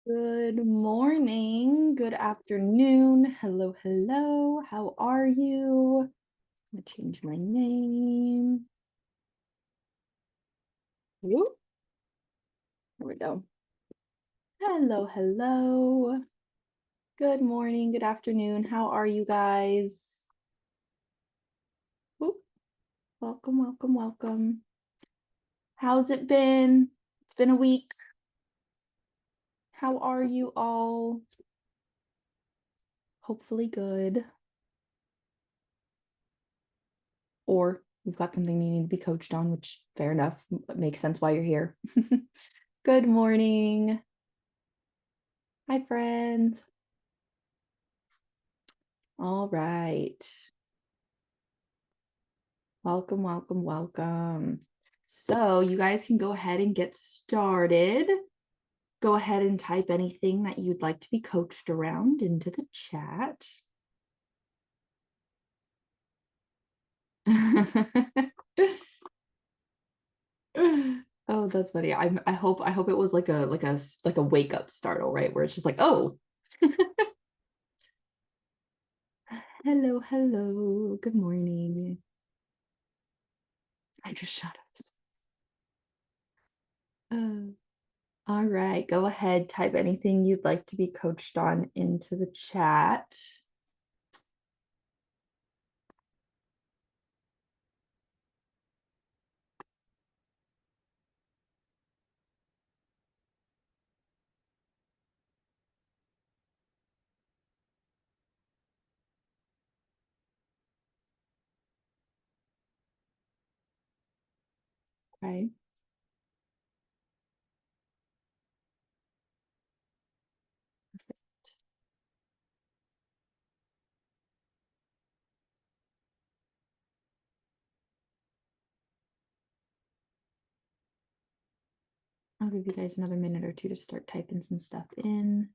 Good morning, good afternoon. Hello, hello. How are you? I'm gonna change my name. Whoop, there we go. Hello, hello. Good morning, good afternoon. How are you guys? Whoop. Welcome, welcome, welcome. How's it been? It's been a week. How are you all? Hopefully good. Or you've got something you need to be coached on, which fair enough, makes sense why you're here. Good morning. Hi, friends. All right. Welcome, welcome, welcome. So you guys can go ahead and get started. Go ahead and type anything that you'd like to be coached around into the chat. Oh, that's funny. I hope it was like a wake up startle, right? Where it's just like, oh, hello, hello, good morning. I just shut up. All right, go ahead, type anything you'd like to be coached on into the chat. Okay. I'll give you guys another minute or two to start typing some stuff in.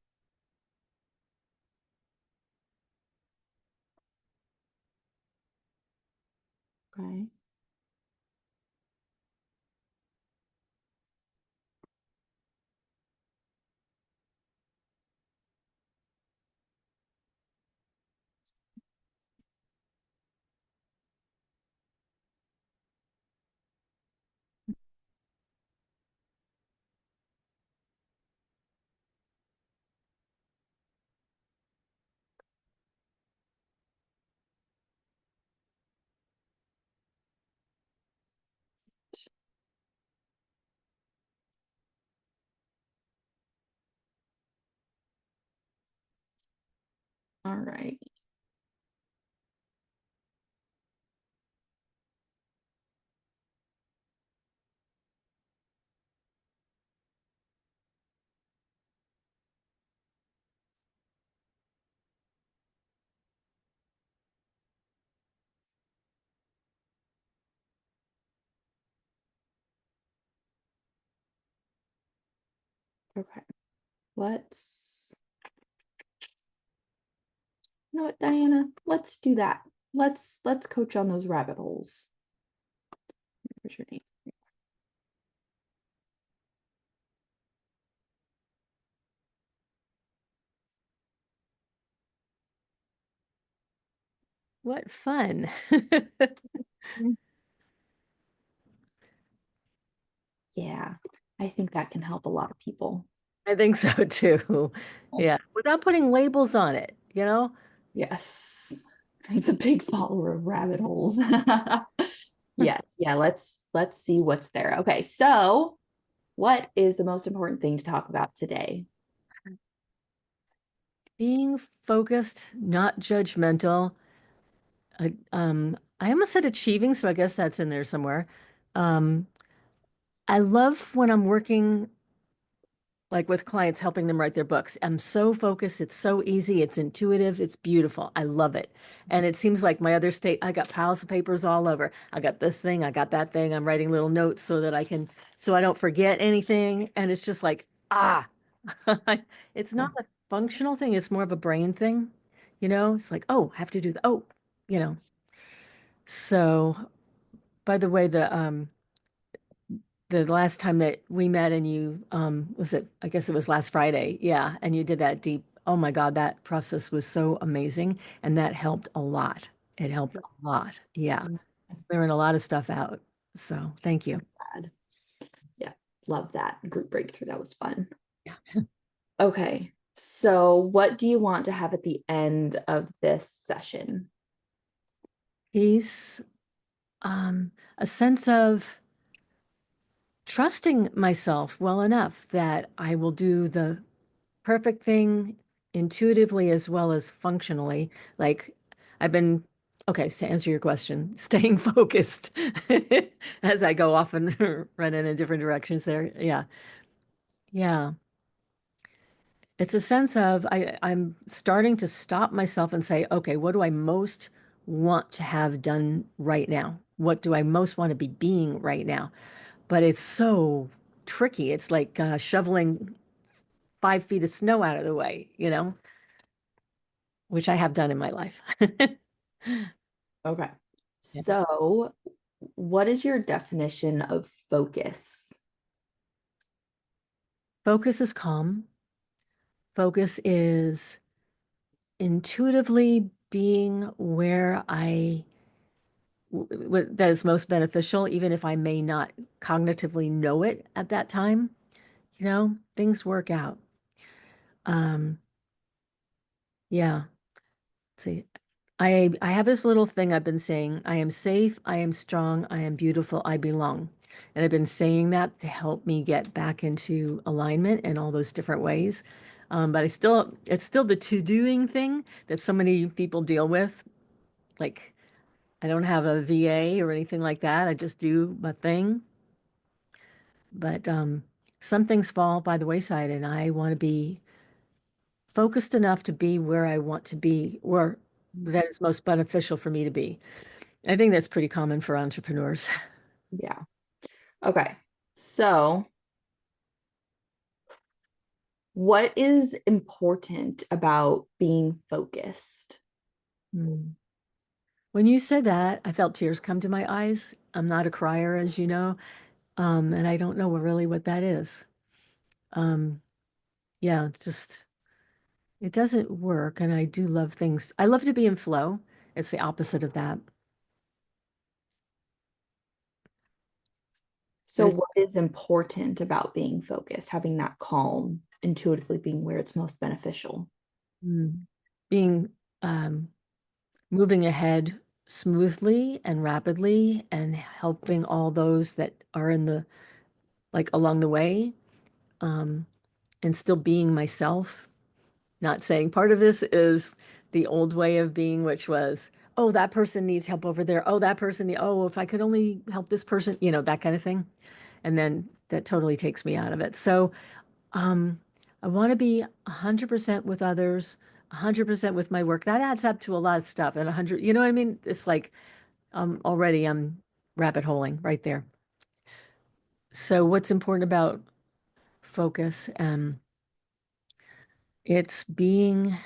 Okay. All right. Okay. Let's, you know what, Diana? Let's do that. Let's coach on those rabbit holes. What's your name? What fun. Yeah, I think that can help a lot of people. I think so too. Yeah. Without putting labels on it, you know? Yes. He's a big follower of rabbit holes. Yes, yeah, let's see what's there. Okay, so what is the most important thing to talk about today? Being focused, not judgmental. I almost said achieving, so I guess that's in there somewhere. Um, I love when I'm working like with clients, helping them write their books. I'm so focused. It's so easy. It's intuitive. It's beautiful. I love it. And it seems like my other state, I got piles of papers all over. I got this thing. I got that thing. I'm writing little notes so that so I don't forget anything. And it's just like, ah, it's not a functional thing. It's more of a brain thing. It's like, oh, I have to do that. Oh, you know. So by the way, the last time that we met and you was it I guess it was last Friday. Yeah, and you did that deep. Oh my God, that process was so amazing and that helped a lot. It helped a lot. Yeah. I'm Clearing a lot of stuff out. So, thank you. glad. Yeah, love that group breakthrough. That was fun. Yeah. Okay. So, what do you want to have at the end of this session? Peace, a sense of trusting myself well enough that I will do the perfect thing intuitively as well as functionally. Like I've been, okay, to answer your question, staying focused as I go off and run in different directions there. Yeah. Yeah. It's a sense of I'm starting to stop myself and say, okay, what do I most want to have done right now? What do I most want to be being right now? But it's so tricky. It's like shoveling 5 feet of snow out of the way, which I have done in my life. Okay. Yeah. So, what is your definition of focus? Focus is calm. Focus is intuitively being where that is most beneficial, even if I may not cognitively know it at that time. Things work out. Um, yeah. See, I have this little thing I've been saying. I am safe, I am strong, I am beautiful, I belong. And I've been saying that to help me get back into alignment in all those different ways. But it's still the to-doing thing that so many people deal with. Like, I don't have a VA or anything like that. I just do my thing. But some things fall by the wayside, and I want to be focused enough to be where I want to be, where that is most beneficial for me to be. I think that's pretty common for entrepreneurs. Yeah. Okay. So, what is important about being focused? Hmm. When you said that, I felt tears come to my eyes. I'm not a crier, as you know, and I don't know really what that is. Um, yeah, it's just it doesn't work, and I do love things. I love to be in flow. It's the opposite of that. But So, it's what is important about being focused, having that calm, intuitively being where it's most beneficial? being um, moving ahead smoothly and rapidly and helping all those that are in the like along the way, um, and still being myself. Not saying part of this is the old way of being, which was, oh, that person needs help over there. Oh, that person, oh, if I could only help this person, that kind of thing. And then that totally takes me out of it. So um, I want to be 100% with others, 100% with my work. That adds up to a lot of stuff. And 100, you know what I mean? It's like already I'm rabbit holing right there. So what's important about focus? It's being,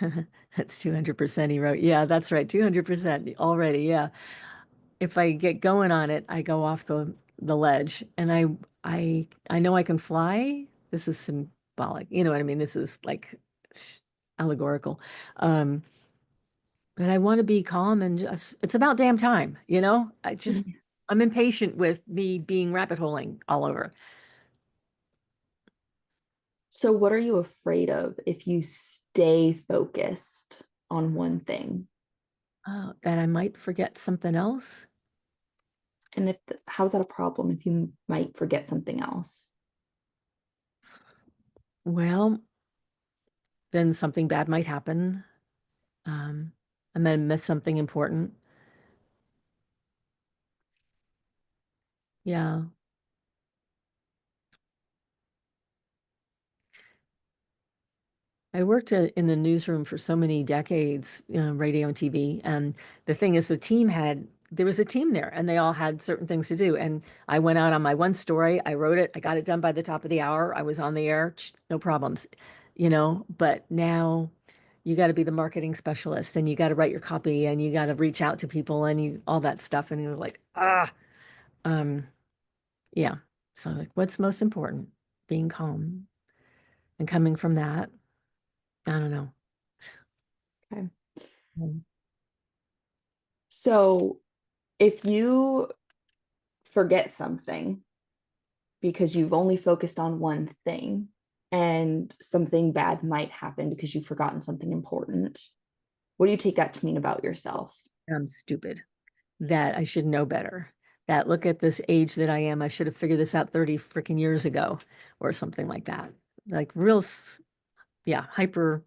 that's 200% he wrote. Yeah, that's right. 200% already. Yeah. If I get going on it, I go off the ledge and I know I can fly. This is symbolic. You know what I mean? This is like allegorical. Um, but I want to be calm and just it's about damn time, I'm impatient with me being rabbit holing all over. So, what are you afraid of if you stay focused on one thing? That I might forget something else. And how's that a problem if you might forget something else? Well, then something bad might happen. Um, and then miss something important. Yeah. I worked in the newsroom for so many decades, radio and TV. And the thing is, there was a team there and they all had certain things to do. And I went out on my one story, I wrote it, I got it done by the top of the hour. I was on the air, no problems, But now you got to be the marketing specialist and you got to write your copy and you got to reach out to people and all that stuff. And you're like, um, yeah. So, like, what's most important? Being calm and coming from that. I don't know. Okay. Mm. So if you forget something because you've only focused on one thing and something bad might happen because you've forgotten something important, what do you take that to mean about yourself? I'm stupid. That I should know better. That look at this age that I am, I should have figured this out 30 freaking years ago or something like that. Like real, yeah, hyper,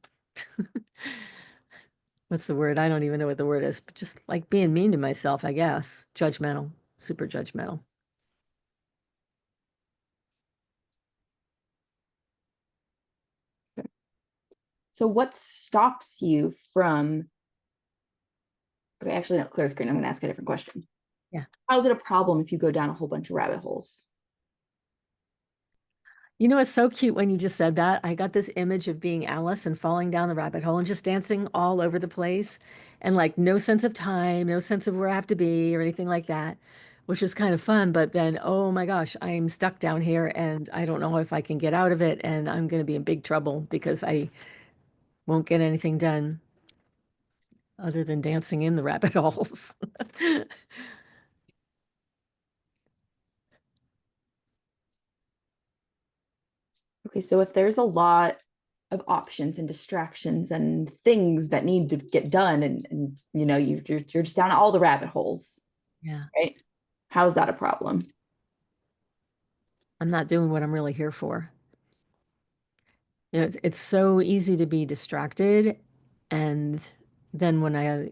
what's the word? I don't even know what the word is, but just like being mean to myself, I guess. Judgmental, super judgmental. So what stops you from, okay, actually, no, clear screen. I'm going to ask a different question. Yeah. How is it a problem if you go down a whole bunch of rabbit holes? You know, it's so cute when you just said that. I got this image of being Alice and falling down the rabbit hole and just dancing all over the place and like no sense of time, no sense of where I have to be or anything like that, which was kind of fun. But then, oh my gosh, I'm stuck down here and I don't know if I can get out of it and I'm going to be in big trouble because I won't get anything done other than dancing in the rabbit holes. Okay, so if there's a lot of options and distractions and things that need to get done, and you know you're just down all the rabbit holes, Yeah, right? How is that a problem? I'm not doing what I'm really here for. You know, it's so easy to be distracted. And then when I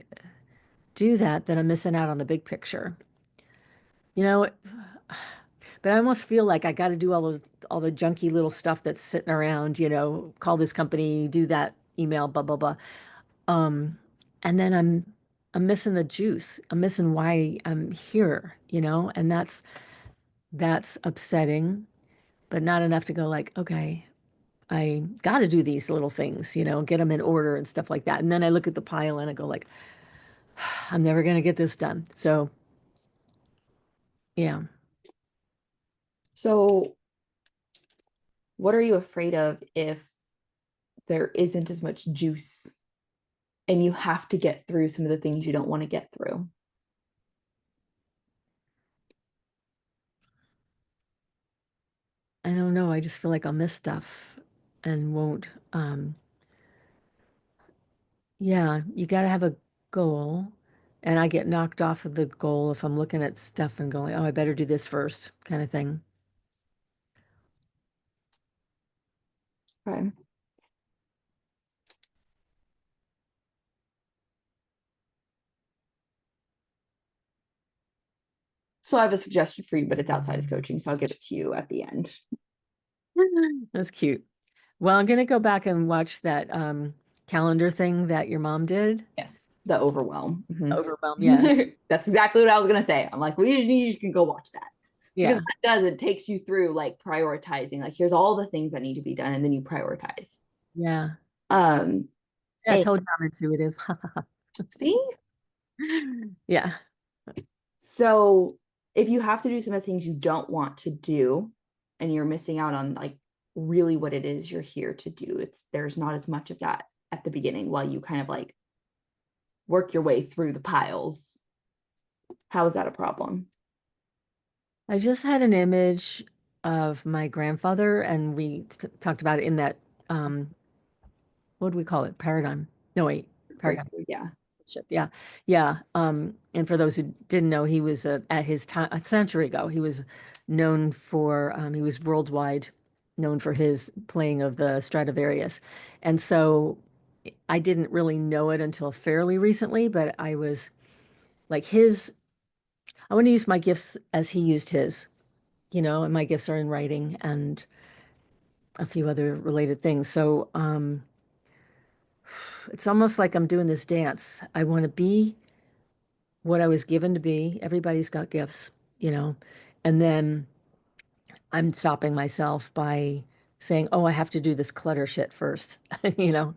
do that, then I'm missing out on the big picture. You know, but I almost feel like I got to do all the junky little stuff that's sitting around, you know, call this company, do that email, blah, blah, blah. Um, and then I'm missing the juice. I'm missing why I'm here, you know, and that's upsetting, but not enough to go like, okay, I got to do these little things, you know, get them in order and stuff like that. And then I look at the pile and I go like, I'm never going to get this done. So, yeah. So, what are you afraid of if there isn't as much juice and you have to get through some of the things you don't want to get through? I don't know. I just feel like I'll miss stuff and won't. Yeah, you got to have a goal. And I get knocked off of the goal if I'm looking at stuff and going, oh, I better do this first, kind of thing. Okay. So I have a suggestion for you, but it's outside of coaching, so I'll give it to you at the end. That's cute. Well, I'm gonna go back and watch that calendar thing that your mom did. Yes, the overwhelm. Overwhelm, yeah. Mhm. That's exactly what I was gonna say. I'm like, you can go watch that because Yeah. that does it takes you through like prioritizing. Like, here's all the things that need to be done, and then you prioritize. Yeah. Um, Yeah, I and told you I'm intuitive. see, Yeah. so if you have to do some of the things you don't want to do, and you're missing out on like really what it is you're here to do, it's there's not as much of that at the beginning while you kind of like work your way through the piles. How is that a problem? I just had an image of my grandfather, and we talked about it in that um, what do we call it? Paradigm. No, wait, paradigm Breakthrough, yeah. shift. Yeah. Yeah. And for those who didn't know, he was at his time a century ago, he was known for he was worldwide known for his playing of the Stradivarius. And so I didn't really know it until fairly recently, but I was like I want to use my gifts as he used his, you know, and my gifts are in writing and a few other related things. So it's almost like I'm doing this dance. I want to be what I was given to be. Everybody's got gifts, you know, and then I'm stopping myself by saying, oh, I have to do this clutter shit first, you know.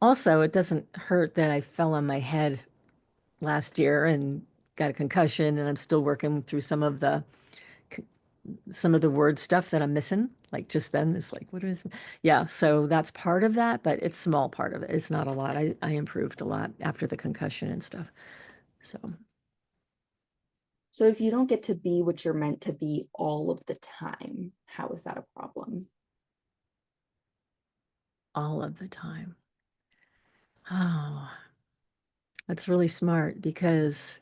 Also, it doesn't hurt that I fell on my head last year and got a concussion, and I'm still working through some of the some of the word stuff that I'm missing. Like just then, it's like, what is, yeah. So that's part of that, but it's small part of it. It's not a lot. I improved a lot after the concussion and stuff. So So if you don't get to be what you're meant to be all of the time, how is that a problem? all of the time. Oh, that's really smart because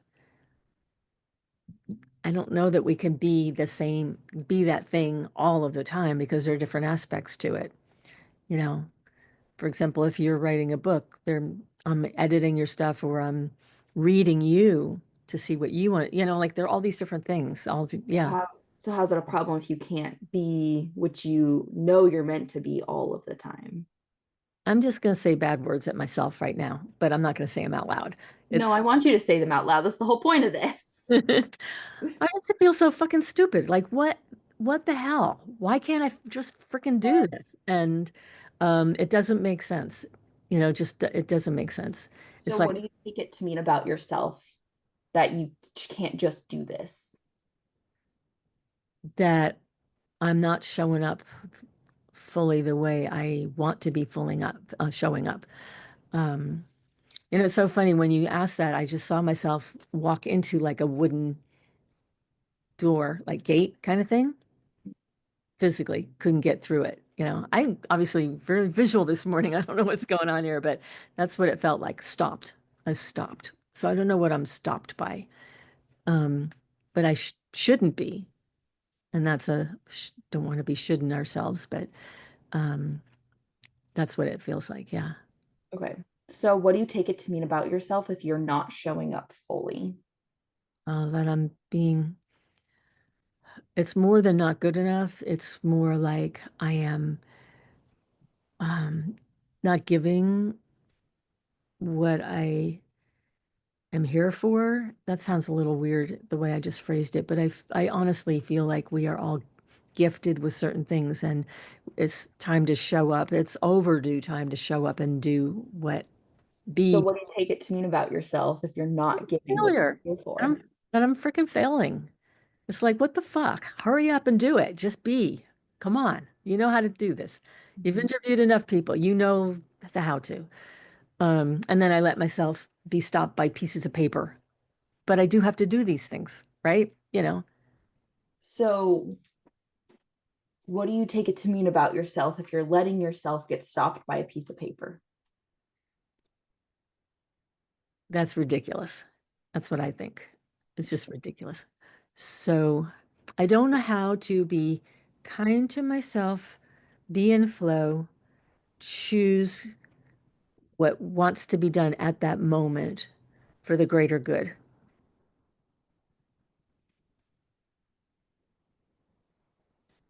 I don't know that we can be the same, be that thing all of the time because there are different aspects to it. You know, for example, if you're writing a book, I'm editing your stuff or I'm reading you to see what you want, like there are all these different things. Yeah. How, so how's it a problem if you can't be what you know you're meant to be all of the time? I'm just going to say bad words at myself right now, but I'm not going to say them out loud. No, I It's want you to say them out loud. That's the whole point of this. I just feel so fucking stupid. Like what the hell? Why can't I just freaking do this? And it doesn't make sense. Just it doesn't make sense. So It's like what do you take it to mean about yourself that you can't just do this? that I'm not showing up fully the way I want to be showing up. Um, it's so funny when you ask that, I just saw myself walk into like a wooden door, like gate kind of thing. Physically couldn't get through it. I'm obviously very visual this morning. I don't know what's going on here, but that's what it felt like. Stopped. I stopped. So I don't know what I'm stopped by. Um, but I shouldn't be. And don't want to be shouldn't ourselves, but um, that's what it feels like. Yeah. Okay. So what do you take it to mean about yourself if you're not showing up fully? That it's more than not good enough. It's more like I am um, not giving what I am here for. That sounds a little weird the way I just phrased it, but I honestly feel like we are all gifted with certain things and it's time to show up. It's overdue time to show up and do So be what do you take it to mean about yourself if you're not giving what failure. you're here I'm, for? that I'm freaking failing. It's like, what the fuck? Hurry up and do it. Just be. Come on. You know how to do this. You've Mhm. interviewed enough people. You know the how to. And then I let myself be stopped by pieces of paper. But I do have to do these things, right? So what do you take it to mean about yourself if you're letting yourself get stopped by a piece of paper? That's ridiculous. That's what I think. It's just ridiculous. So I don't know how to be kind to myself, be in flow, choose what wants to be done at that moment for the greater good.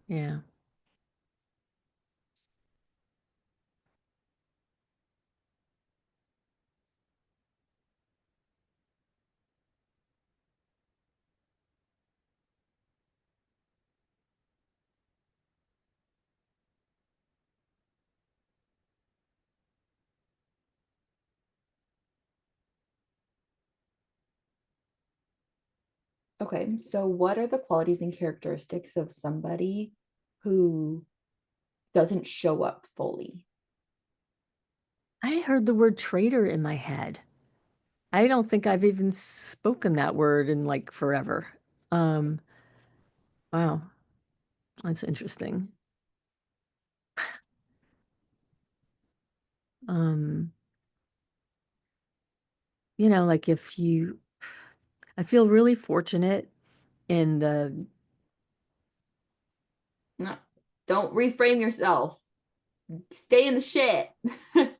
Yeah. Okay, so what are the qualities and characteristics of somebody who doesn't show up fully? I heard the word traitor in my head. I don't think I've even spoken that word in like forever. Um, wow, that's interesting. Um, like I feel really fortunate in the, No, don't reframe yourself. Stay in the shit. yeah,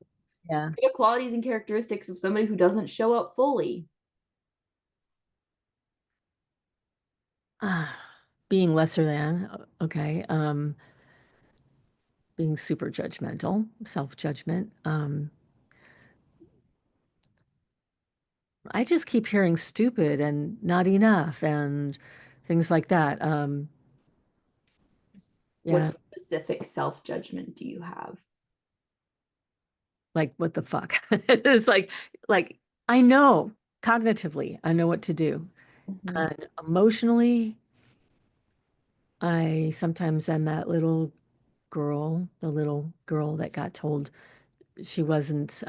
The qualities and characteristics of somebody who doesn't show up fully. ah, being lesser than, okay, being super judgmental, self-judgment. I just keep hearing stupid and not enough and things like that. What Yeah, specific self judgment do you have? like what the fuck? It's like I know cognitively, I know what to do. Mhm. And emotionally, I sometimes am that little girl, the little girl that got told she wasn't,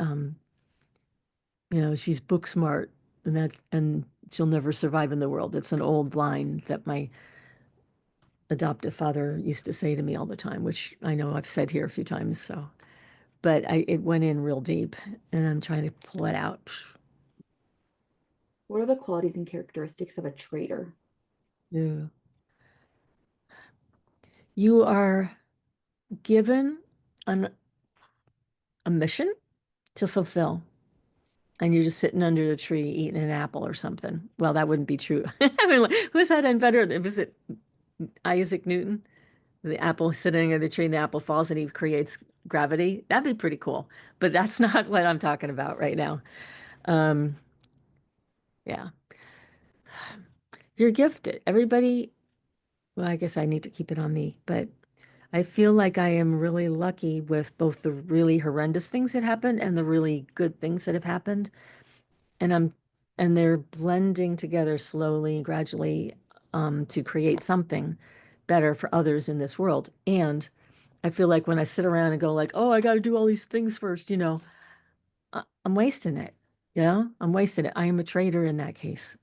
she's book smart and she'll never survive in the world. It's an old line that my adoptive father used to say to me all the time, which I know I've said here a few times. So, but it went in real deep, and I'm trying to pull it out. What are the qualities and characteristics of a traitor? Yeah. You are given an, a mission to fulfill, and you're just sitting under the tree eating an apple or something. Well, that wouldn't be true. I mean, like, who's that inventor? Was it Isaac Newton? The apple sitting under the tree and the apple falls and he creates gravity. That'd be pretty cool. But that's not what I'm talking about right now. Um, yeah. You're gifted. Everybody, well, I guess I need to keep it on me, but I feel like I am really lucky with both the really horrendous things that happened and the really good things that have happened. And and they're blending together slowly and gradually to create something better for others in this world. And I feel like when I sit around and go like, oh, I got to do all these things first, I'm wasting it. I'm wasting it. I am a traitor in that case.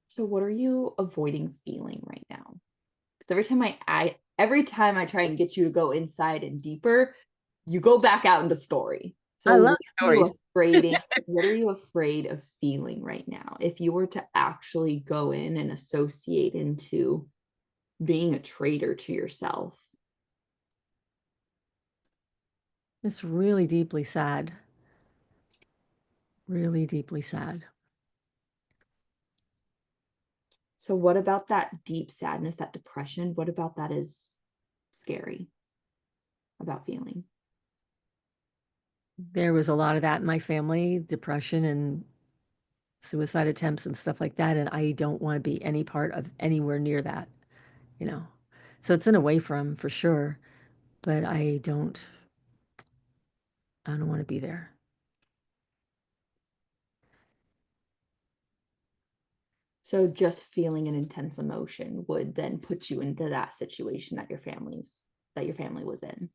So what are you avoiding feeling right now? Because every time I try and get you to go inside and deeper, you go back out into story. I So love stories. what are you afraid of feeling right now? If you were to actually go in and associate into being a traitor to yourself. It's really deeply sad. Really deeply sad. So what about that deep sadness, that depression? What about that is scary about feeling? There was a lot of that in my family, depression and suicide attempts and stuff like that. And I don't want to be any part of anywhere near that, you know. So it's an away from for sure, but I don't want to be there. So just feeling an intense emotion would then put you into that situation that your family was in.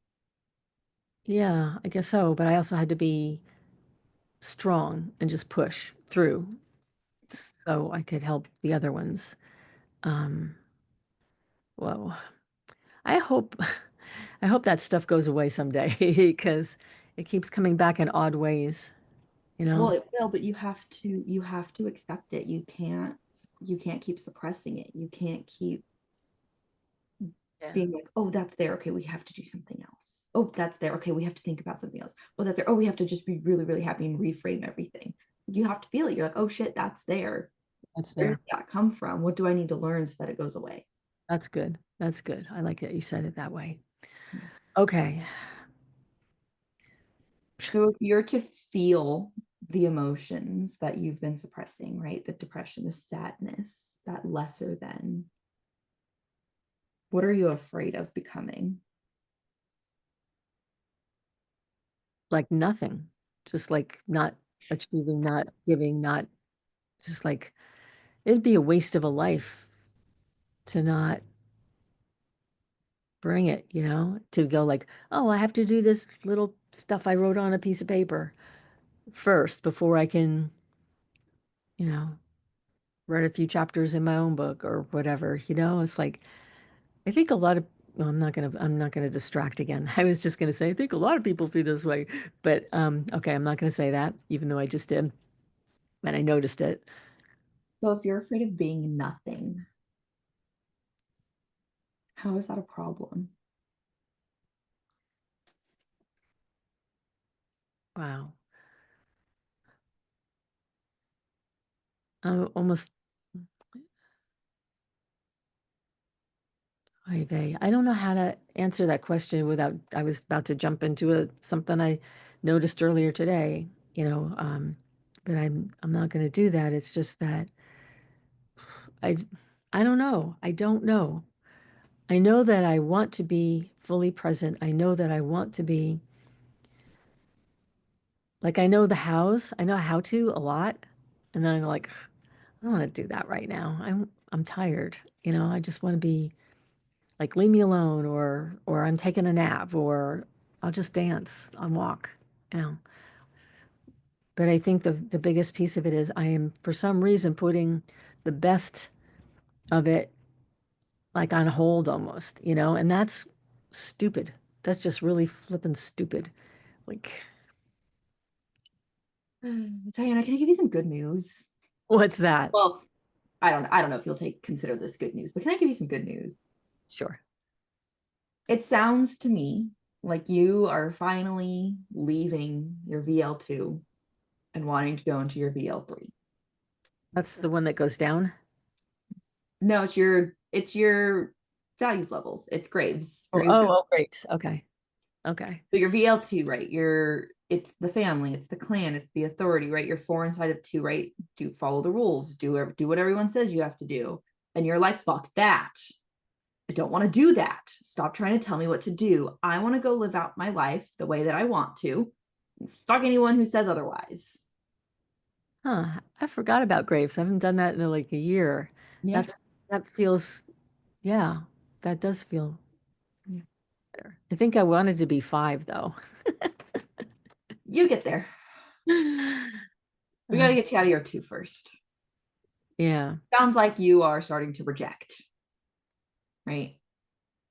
Yeah, I guess so. But I also had to be strong and just push through so I could help the other ones. Um, whoa. I hope I hope that stuff goes away someday because it keeps coming back in odd ways, you Well, know? it will, but you have to accept it. You can't keep suppressing it. You can't keep Yeah. being like, oh, that's there. Okay, we have to do something else. Oh, that's there. Okay, we have to think about something else. Oh, that's there. Oh, we have to just be really, really happy and reframe everything. You have to feel it. You're like, oh shit, that's there. That's Where did there. that come from? What do I need to learn so that it goes away? That's good. That's good. I like that you said it that way. Okay. So if you're to feel the emotions that you've been suppressing, right? The depression, the sadness, that lesser than, what are you afraid of becoming? Like nothing. Just like not achieving, not giving, not just like it'd be a waste of a life to not bring it, to go like, oh, I have to do this little stuff I wrote on a piece of paper first before I can, you know, write a few chapters in my own book or whatever, it's like I think a lot of well, I'm not gonna distract again. I was just gonna say I think a lot of people feel this way, but okay, I'm not gonna say that, even though I just did, and I noticed it. So if you're afraid of being nothing, how is that a problem? Wow. I'm almost I don't know how to answer that question without I was about to jump into something I noticed earlier today, but I'm not going to do that. It's just that I I don't know. I don't know. I know that I want to be fully present. I know that I want to be like I know the hows. I know how to a lot. And then I'm like, I don't want to do that right now. I'm tired. I just want to be like, leave me alone, or I'm taking a nap, or I'll just dance, I'll walk, you know. But I think the biggest piece of it is I am for some reason putting the best of it like on hold almost, and that's stupid. That's just really flippin' stupid. Like, Diana, can I give you some good news? what's that? Well, I don't know if you'll take consider this good news, but can I give you some good news? Sure. It sounds to me like you are finally leaving your VL2 and wanting to go into your VL3. That's the one that goes down. No, it's your values levels. It's Graves. Oh, Graves. oh, oh, great. Okay. Okay. So your VL2, right? It's the family, it's the clan, it's the authority, right? You're four inside of two, right? Do follow the rules, do what everyone says you have to do. And you're like, fuck that. I don't want to do that. Stop trying to tell me what to do. I want to go live out my life the way that I want to. Fuck anyone who says otherwise. Huh. I forgot about Graves. I haven't done that in like a year. Yeah. That's that feels, yeah, that does feel Yeah. better. I think I wanted to be 5 though. You get there. We got to Uh, get you out of your two first. yeah. Sounds like you are starting to reject, right?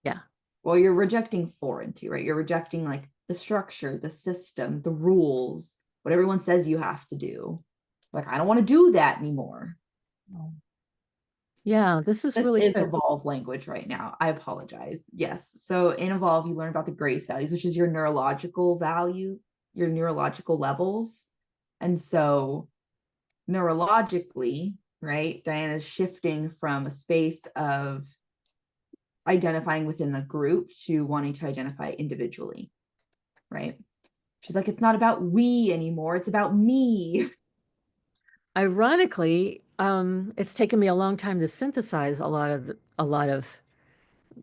Yeah. Well, you're rejecting four and two, right? You're rejecting like the structure, the system, the rules, what everyone says you have to do. Like, I don't want to do that anymore. Yeah, this is This really is good. Evolve language right now. I apologize. Yes. So in Evolve, you learn about the grace values, which is your neurological value, your neurological levels. And so neurologically, right, Diana's shifting from a space of identifying within the group to wanting to identify individually, right? She's like, it's not about we anymore, it's about me. Ironically, it's taken me a long time to synthesize a lot of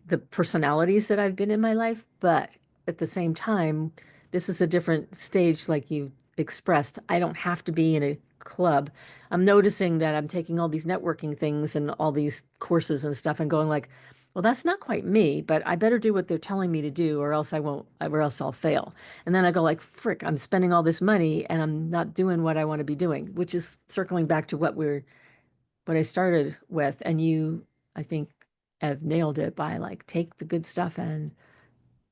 the personalities that I've been in my life, but at the same time, this is a different stage, like you expressed. I don't have to be in a club. I'm noticing that I'm taking all these networking things and all these courses and stuff and going like, well, that's not quite me, but I better do what they're telling me to do, or else I won't, or else I'll fail. And then I go like, frick, I'm spending all this money and I'm not doing what I want to be doing, which is circling back to what I started with. And you, I think, have nailed it by like take the good stuff and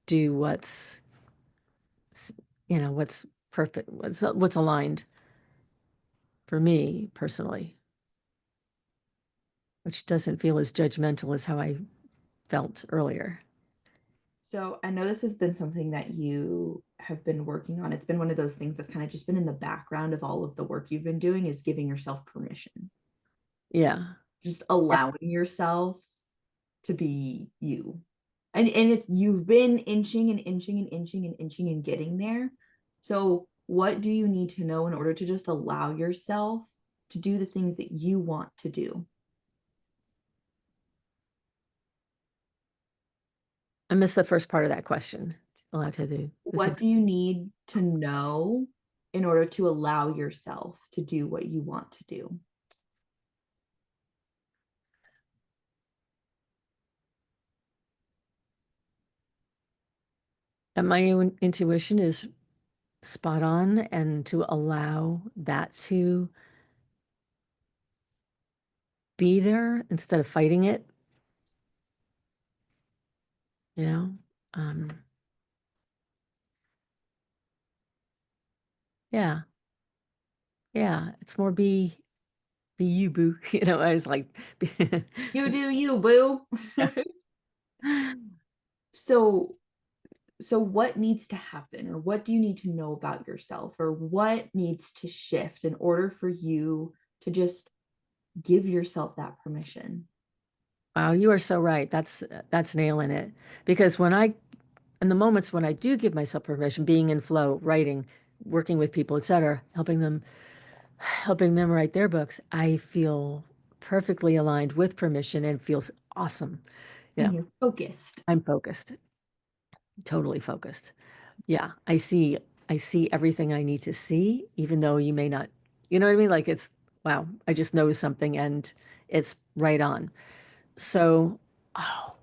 do what's perfect, what's aligned for me personally, which doesn't feel as judgmental as how I felt earlier. So I know this has been something that you have been working on. It's been one of those things that's kind of just been in the background of all of the work you've been doing is giving yourself permission, Yeah. just Yeah. allowing yourself to be you. And if you've been inching and inching and inching and inching and getting there. So what do you need to know in order to just allow yourself to do the things that you want to do? I missed the first part of that question. Allowed to do the What things. do you need to know in order to allow yourself to do what you want to do? And my own intuition is spot on, and to allow that to be there instead of fighting it, you know? Um, yeah, yeah, it's more be you, boo. I was like, You do you, boo. so so what needs to happen or what do you need to know about yourself or what needs to shift in order for you to just give yourself that permission? wow, you are so right. That's nailing it. Because in the moments when I do give myself permission, being in flow, writing, working with people, etc., helping them write their books, I feel perfectly aligned with permission and feels awesome. You And know, you're focused. I'm focused, totally focused. Yeah, I see everything I need to see, even though you may not, you know what I mean? Like it's wow, I just noticed something and it's right on. So, oh,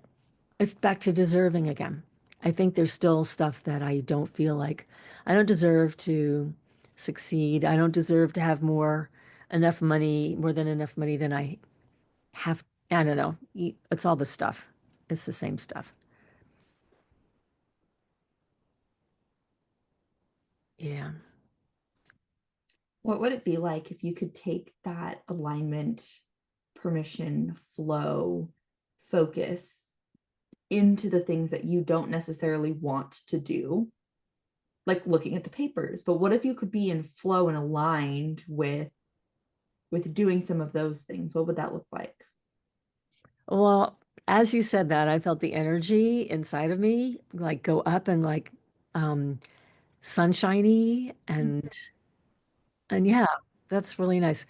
it's back to deserving again. I think there's still stuff that I don't feel like I don't deserve to succeed. I don't deserve to have enough money, more than enough money than I have. I don't know. It's all the stuff. It's the same stuff. Yeah. What would it be like if you could take that alignment, permission, flow, focus into the things that you don't necessarily want to do, like looking at the papers? But what if you could be in flow and aligned with doing some of those things? What would that look like? Well, as you said that, I felt the energy inside of me like go up and like um sunshiny and yeah, that's really nice.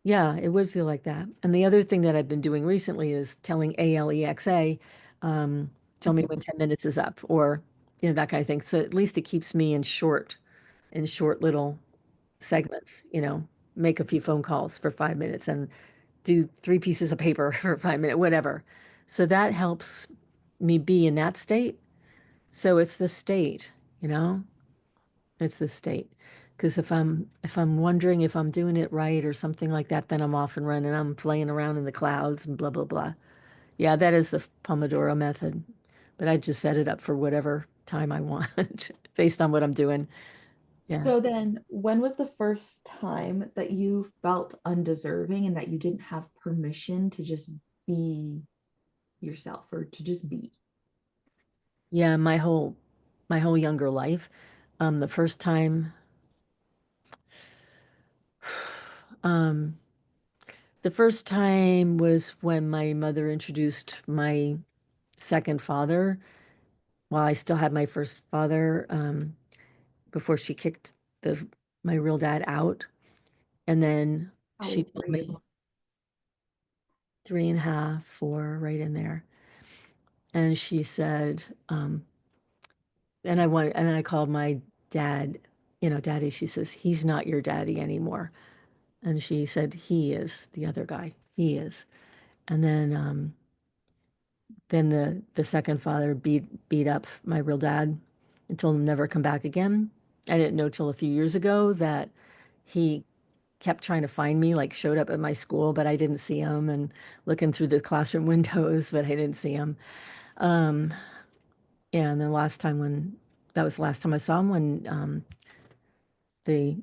Yeah, it would feel like that. And the other thing that I've been doing recently is telling Alexa, um, tell me when 10 minutes is up or that kind of thing. So at least it keeps me in short little segments, make a few phone calls for 5 minutes and do three pieces of paper for 5 minutes, whatever. So that helps me be in that state. So it's the state, you know, it's the state. Because if I'm wondering if I'm doing it right or something like that, then I'm off and running. I'm playing around in the clouds and blah blah blah. Yeah, that is the Pomodoro method. But I just set it up for whatever time I want based on what I'm doing. Yeah. So then, when was the first time that you felt undeserving and that you didn't have permission to just be yourself or to just be? Yeah, my whole younger life. The first time um the first time was when my mother introduced my second father while I still had my first father, before she kicked the my real dad out. And then How she old told were you? me 3.5, 4, right in there. And she said, and I called my dad, daddy. She says, he's not your daddy anymore. And she said, he is the other guy. He is. And then the second father beat up my real dad and told him never come back again. I didn't know till a few years ago that he kept trying to find me, like showed up at my school, but I didn't see him, and looking through the classroom windows, but I didn't see him. Um, yeah, and the last time when that was the last time I saw him when the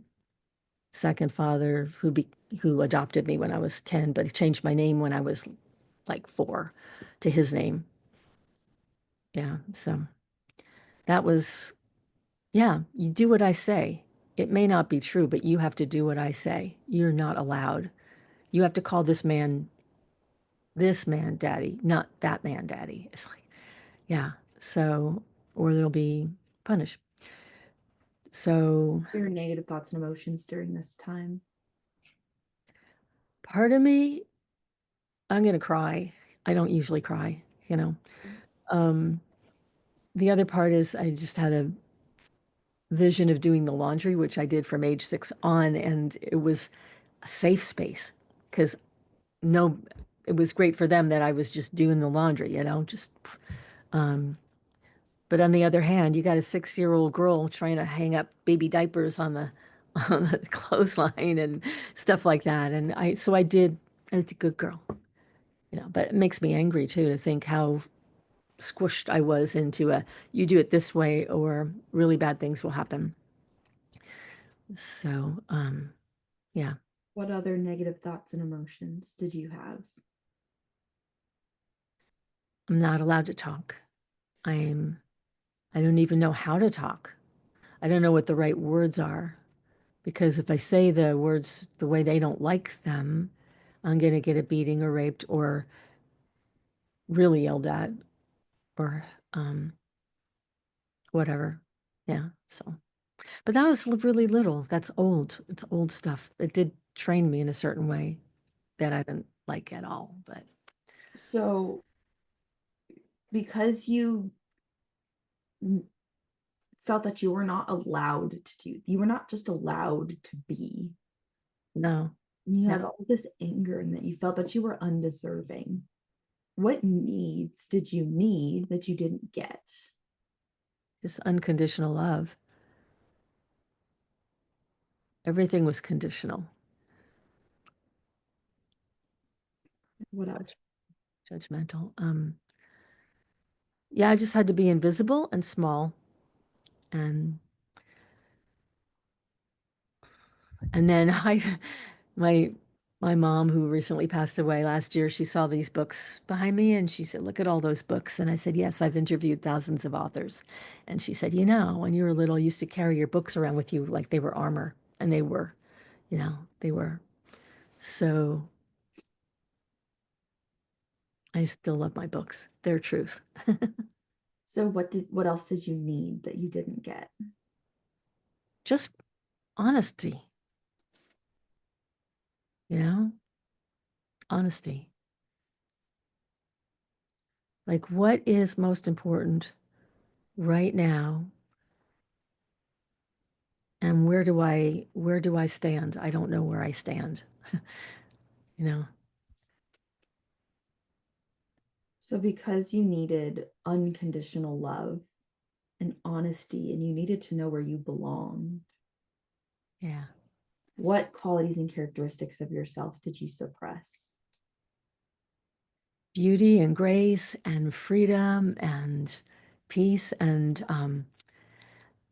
second father who adopted me when I was 10, but he changed my name when I was like 4 to his name. Yeah, so that was yeah, you do what I say. It may not be true, but you have to do what I say. You're not allowed. You have to call this man daddy, not that man daddy. It's like, yeah. So, or they'll be punished. So, Your negative thoughts and emotions during this time? part of me, I'm going to cry. I don't usually cry, you know. Um, the other part is I just had a vision of doing the laundry, which I did from age 6 on, and it was a safe space because no, it was great for them that I was just doing the laundry, just um, but on the other hand, you got a 6-year-old girl trying to hang up baby diapers on the on the clothesline and stuff like that. And I was a good girl, but it makes me angry too to think how squished I was into you do it this way or really bad things will happen. So, yeah, What other negative thoughts and emotions did you have? I'm not allowed to talk. I'm I don't even know how to talk. I don't know what the right words are because if I say the words the way they don't like them, I'm going to get a beating or raped or really yelled at or whatever. Yeah. So, but that was really little. That's old. It's old stuff. It did train me in a certain way that I didn't like at all. But So, because you felt that you were not allowed to do, you were not just allowed to be, no. And you had Yeah, all this anger and that you felt that you were undeserving. What needs did you need that you didn't get? just unconditional love. Everything was conditional. What Judge- else? Judgmental. Yeah, I just had to be invisible and small. And then my my mom, who recently passed away last year, she saw these books behind me and she said, "Look at all those books." And I said, "Yes, I've interviewed thousands of authors." And she said, "When you were little, you used to carry your books around with you like they were armor." And they were, they were. So I still love my books. They're truth. So what else did you need that you didn't get? Just honesty, you know, honesty. Like, what is most important right now? And where do I stand? I don't know where I stand, you know. So because you needed unconditional love and honesty and you needed to know where you belong, Yeah. what qualities and characteristics of yourself did you suppress? Beauty and grace and freedom and peace and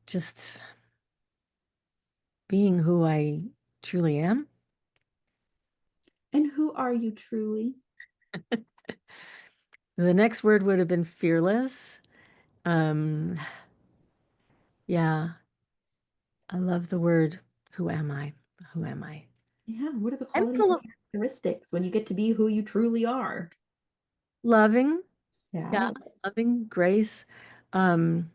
just being who I truly am. And who are you truly? The next word would have been fearless. Um, yeah, I love the word, who am I? Who am I? Yeah, what are the I'm qualities full and of characteristics when you get to be who you truly are? loving, yeah, Yeah. loving, grace, um,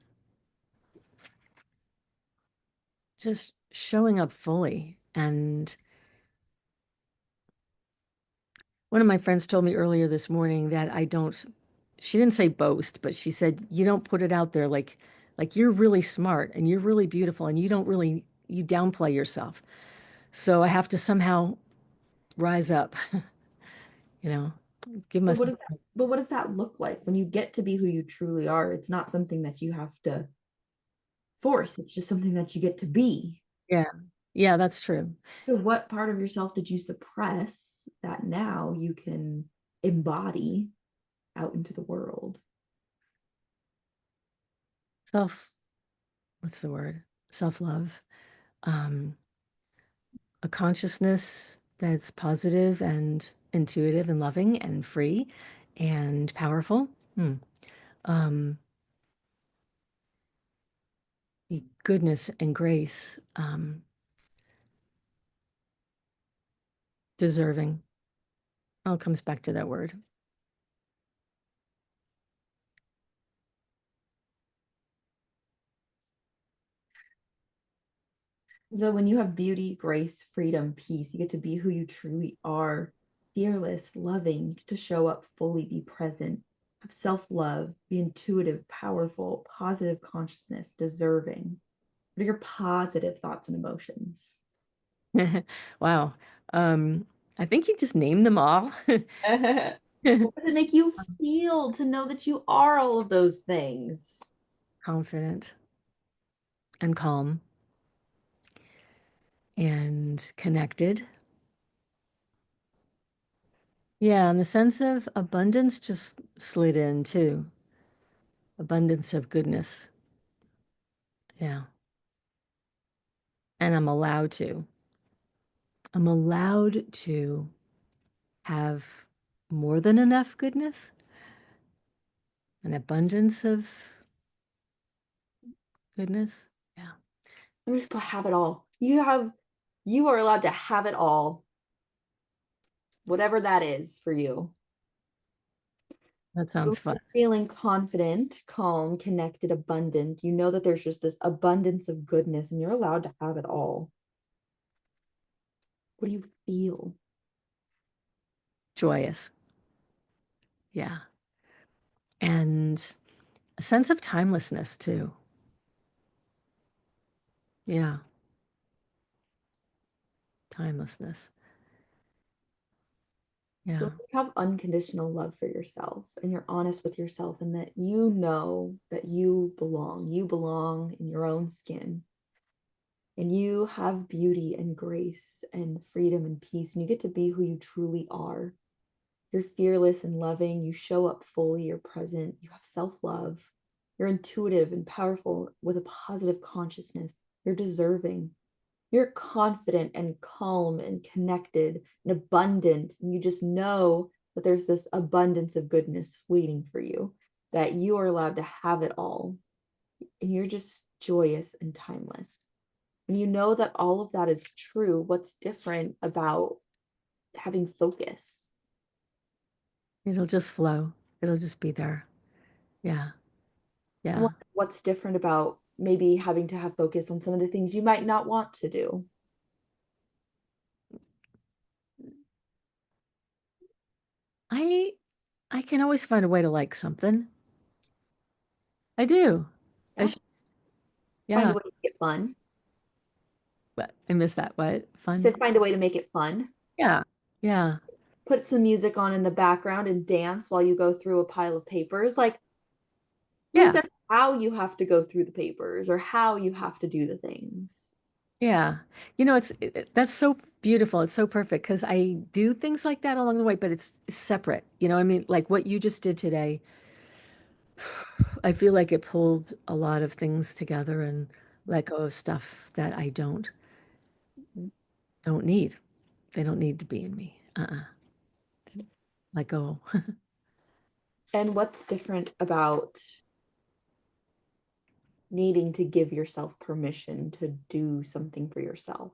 just showing up fully. And one of my friends told me earlier this morning that she didn't say boast, but she said, you don't put it out there like you're really smart and you're really beautiful and you downplay yourself. So I have to somehow rise up, you know, give But myself. what does that look like when you get to be who you truly are? It's not something that you have to force. It's just something that you get to be. Yeah. Yeah, that's true. So what part of yourself did you suppress that now you can embody out into the world? Self, what's the word? Self-love. Um, a consciousness that's positive and intuitive and loving and free and powerful. Hmm. Um, Goodness and grace, deserving. All comes back to that word. So when you have beauty, grace, freedom, peace, you get to be who you truly are, fearless, loving, you get to show up fully, be present, have self-love, be intuitive, powerful, positive consciousness, deserving. What are your positive thoughts and emotions? Wow. I think you just named them all. What does it make you feel to know that you are all of those things? Confident and calm and connected. Yeah, and the sense of abundance just slid in too. Abundance of goodness. Yeah. And I'm allowed to. I'm allowed to have more than enough goodness, an abundance of goodness. Yeah, I'm just gonna have it all. You are allowed to have it all, whatever that is for you. that So when sounds fun. you're feeling confident, calm, connected, abundant, you know that there's just this abundance of goodness and you're allowed to have it all. What do you feel? Joyous. Yeah. And a sense of timelessness too. Yeah, timelessness. Yeah. So when you have unconditional love for yourself and you're honest with yourself and that you know that you belong in your own skin and you have beauty and grace and freedom and peace and you get to be who you truly are. You're fearless and loving, you show up fully, you're present, you have self-love. You're intuitive and powerful with a positive consciousness. You're deserving. You're confident and calm and connected and abundant. And you just know that there's this abundance of goodness waiting for you, that you are allowed to have it all. And you're just joyous and timeless. And you know that all of that is true. What's different about having focus? It'll just flow. It'll just be there. Yeah. And Yeah. what's different about maybe having to have focus on some of the things you might not want to do? I I can always find a way to like something. I do. I Yeah. should, Find yeah. a way to make it fun. But I miss that. What? I Fun? said find a way to make it fun. Yeah. Yeah. Put some music on in the background and dance while you go through a pile of papers. Like, who Yeah. says how you have to go through the papers or how you have to do the things? Yeah. That's so beautiful. It's so perfect because I do things like that along the way, but it's separate. I mean, like what you just did today, I feel like it pulled a lot of things together and let go of stuff that I don't need. They don't need to be in me. Let go. And what's different about needing to give yourself permission to do something for yourself?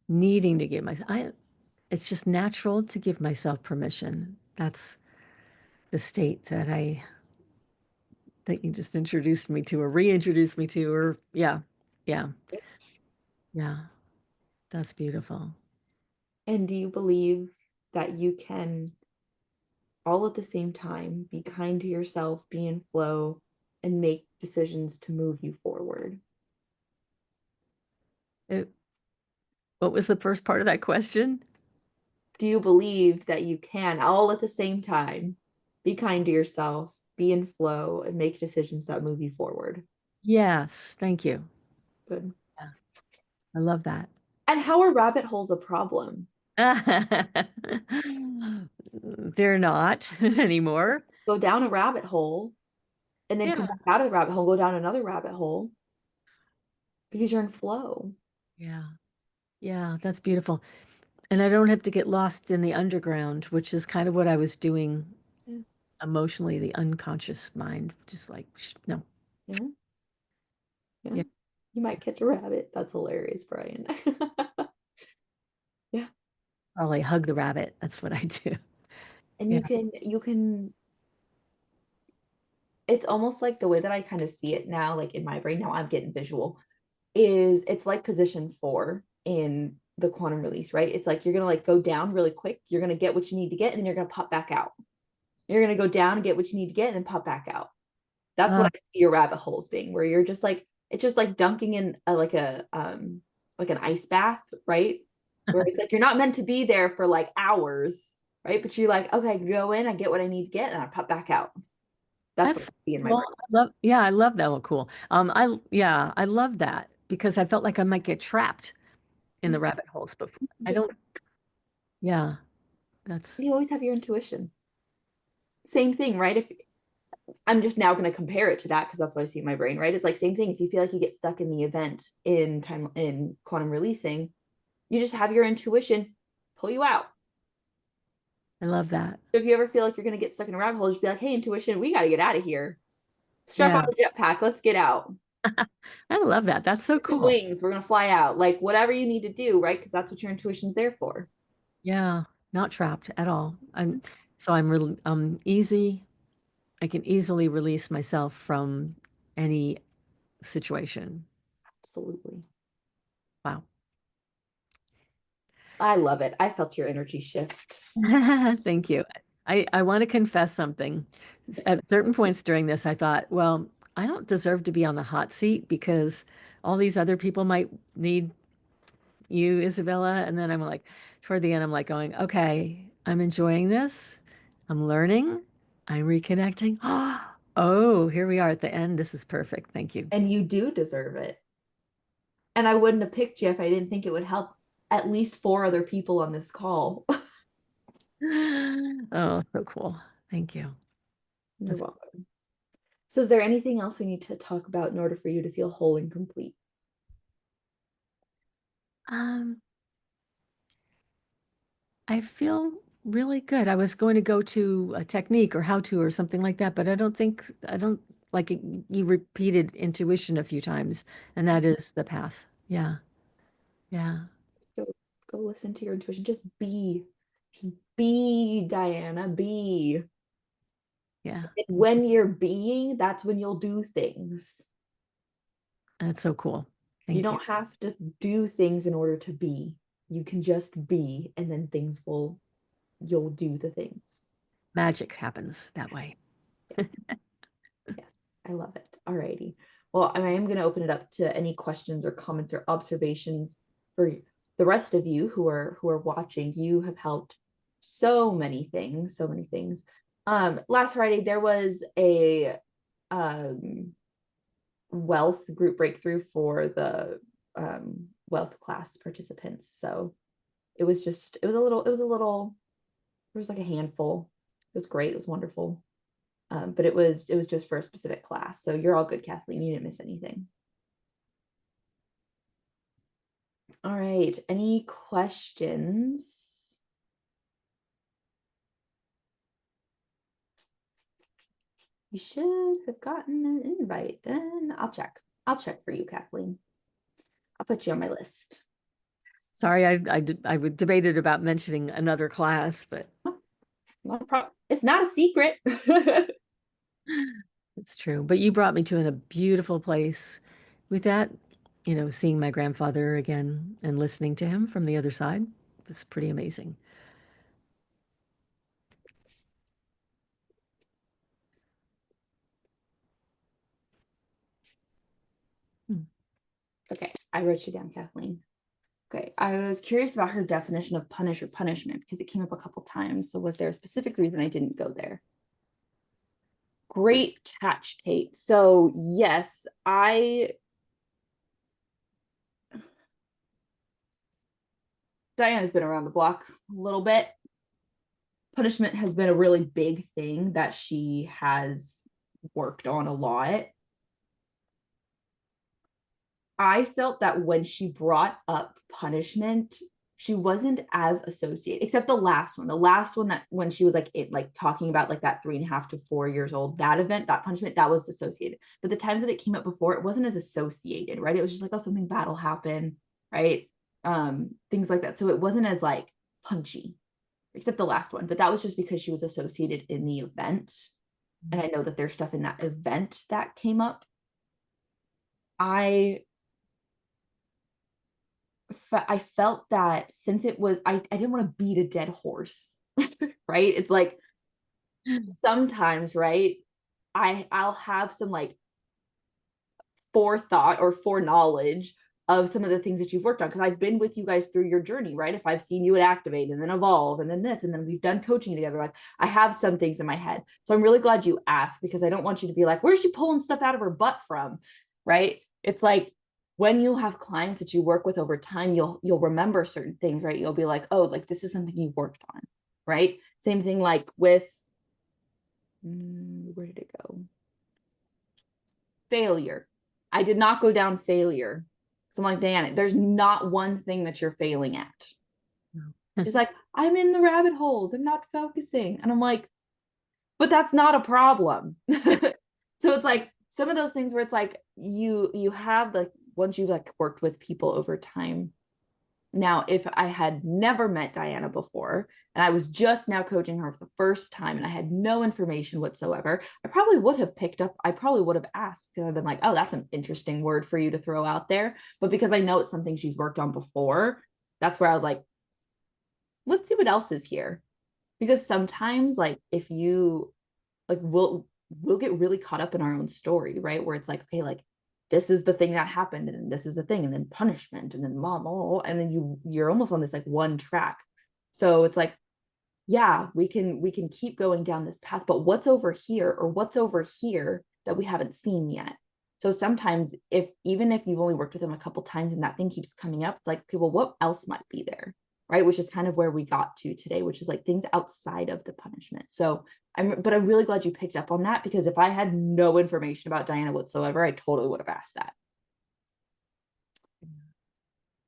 Needing to give it's just natural to give myself permission. That's the state that you just introduced me to or reintroduced me to, or yeah, yeah, yeah. That's beautiful. And do you believe that you can all at the same time be kind to yourself, be in flow, and make decisions to move you forward? It, what was the first part of that question? Do you believe that you can all at the same time be kind to yourself, be in flow, and make decisions that move you forward? Yes, thank you. Good. Yeah, I love that. And how are rabbit holes a problem? They're not anymore. Go down a rabbit hole and then come Yeah, back out of the rabbit hole, go down another rabbit hole because you're in flow. yeah, yeah, that's beautiful. And I don't have to get lost in the underground, which is kind of what I was doing Yeah. emotionally, the unconscious mind, just like, no. Yeah. Yeah. Yeah, You might catch a rabbit. That's hilarious, Brian. Yeah. probably hug the rabbit. That's what I do. And Yeah. you can it's almost like the way that I kind of see it now, like in my brain, now I'm getting visual, is it's like position 4 in the quantum release, right? It's like you're gonna like go down really quick, you're gonna get what you need to get, and then you're gonna pop back out. You're gonna go down and get what you need to get, and then pop back out. That's what Uh, I see your rabbit holes being, where you're just like it's just like dunking in like an ice bath, right? Where it's like you're not meant to be there for like hours, right? But you're like, okay, go in, I get what I need to get, and I pop back out. That's what I that's see in my well, brain. yeah, I love that. Well, cool. Yeah, I love that because I felt like I might get trapped in the rabbit holes before. I Just don't, yeah, that's, you always have your intuition. Same thing, right? If I'm just now going to compare it to that because that's what I see in my brain, right? It's like same thing. If you feel like you get stuck in the event in time in quantum releasing, you just have your intuition pull you out. I love that. So if you ever feel like you're going to get stuck in a rabbit hole, just be like, hey, intuition, we got to get out of here. Strap on Yeah, the jetpack. Let's get out. I love that. That's so Get the cool. wings. We're going to fly out. Like whatever you need to do, right? Because that's what your intuition's there for. Yeah, not trapped at all. I'm really easy. I can easily release myself from any situation. Absolutely. Wow. I love it. I felt your energy shift. Thank you. I want to confess something. At certain points during this, I thought, well, I don't deserve to be on the hot seat because all these other people might need you, Isabella. And then I'm like, toward the end, I'm like going, okay, I'm enjoying this. I'm learning. I'm reconnecting. Oh, here we are at the end. This is perfect. Thank you. And you do deserve it. And I wouldn't have picked you if I didn't think it would help at least four other people on this call. Oh, so cool. Thank you. You're That's, welcome. So, is there anything else we need to talk about in order for you to feel whole and complete? um, I feel really good. I was going to go to a technique or how to or something like that, but I don't like it, you repeated intuition a few times, and that is the path. Yeah. Yeah. So, go listen to your intuition. Just be Diana, be. Yeah. And when you're being, that's when you'll do things. That's so cool. You Thank you. don't have to do things in order to be. You can just be, and then you'll do the things. Magic happens that way. Yes. Yes. I love it. Alrighty. Well, I am going to open it up to any questions or comments or observations for the rest of you who are watching. You have helped so many things, so many things. Last Friday there was a um wealth group breakthrough for the wealth class participants. So it was like a handful. It was great. It was wonderful. But it was just for a specific class. So you're all good, Kathleen. You didn't miss anything. All right. Any questions? You should have gotten an invite. Then I'll check. I'll check for you, Kathleen. I'll put you on my list. Sorry, I debated about mentioning another class, but Oh, not a problem. It's not a secret. it's true. But you brought me to a beautiful place with that, seeing my grandfather again and listening to him from the other side was pretty amazing. Hmm. Okay, I wrote you down, Kathleen. Okay, I was curious about her definition of punish or punishment because it came up a couple times. So was there a specific reason I didn't go there? Great catch, Kate. So yes, Diana's been around the block a little bit. Punishment has been a really big thing that she has worked on a lot. I felt that when she brought up punishment, she wasn't as associated, except the last one. The last one that when she was like talking about like that 3.5 to 4 years old, that event, that punishment, that was associated. But the times that it came up before, it wasn't as associated, right? It was just like, oh, something bad will happen, right? Things like that. So it wasn't as like punchy, except the last one. But that was just because she was associated in the event. And I know that there's stuff in that event that came up. I I felt that since it was, I didn't want to beat a dead horse, right? It's like sometimes, right? I'll have some like forethought or foreknowledge of some of the things that you've worked on because I've been with you guys through your journey, right? If I've seen you at Activate and then Evolve and then this and then we've done coaching together, like I have some things in my head. So I'm really glad you asked because I don't want you to be like, where's she pulling stuff out of her butt from? Right? It's like when you have clients that you work with over time, you'll remember certain things, right? You'll be like, oh, like this is something you worked on, right? Same thing like with where did it go? Failure. I did not go down failure. So I'm like, Dan, there's not one thing that you're failing at. It's like, I'm in the rabbit holes. I'm not focusing. And I'm like, but that's not a problem. So it's like some of those things where it's like you have like once you've like worked with people over time. Now, if I had never met Diana before and I was just now coaching her for the first time and I had no information whatsoever, I probably would have picked up, I probably would have asked because I've been like, oh, that's an interesting word for you to throw out there. But because I know it's something she's worked on before, that's where I was like, let's see what else is here. Because sometimes like if you like we'll get really caught up in our own story, right? Where it's like, okay, like this is the thing that happened, and then this is the thing, and then punishment, and then mom, oh, and then you're almost on this like one track. So it's like, yeah, we can keep going down this path, but what's over here, or what's over here that we haven't seen yet? So sometimes, even if you've only worked with them a couple times and that thing keeps coming up, it's like, okay, well, what else might be there? Right? Which is kind of where we got to today, which is like things outside of the punishment. So I'm really glad you picked up on that, because if I had no information about Diana whatsoever, I totally would have asked that.